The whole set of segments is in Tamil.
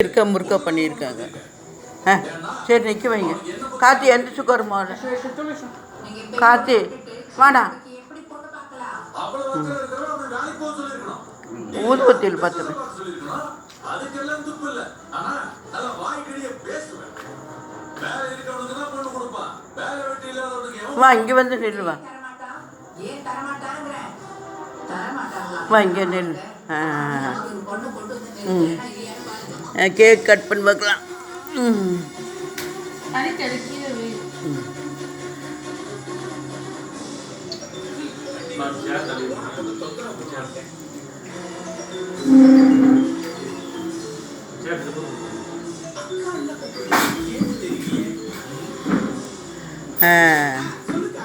இருக்க முறுக்க பண்ணியிருக்காங்க. சரி நிற்க வைங்க. கார்த்தி எந்திரிச்சுக்கு வருமா? கார்த்தி வாடா. ஊதுபத்தியில் பார்த்து வா, இங்கே வந்து நில்லுவா. வா இங்கே நெல். கேக் கட் பண்ணி பார்க்கலாம்.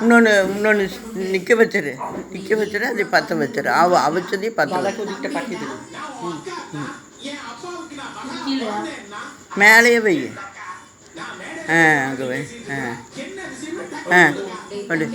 இன்னொன்று நிற்க வச்சிரு அதை பற்ற வச்சிரு. அவிச்சதையும் பற்ற மேலேயே வை. அங்கே வை. படு.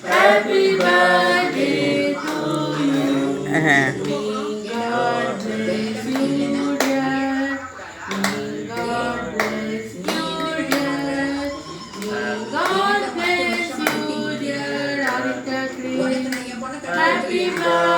Happy birthday to you. God bless you, dear. God bless you, dear. God bless you, dear. Happy birthday.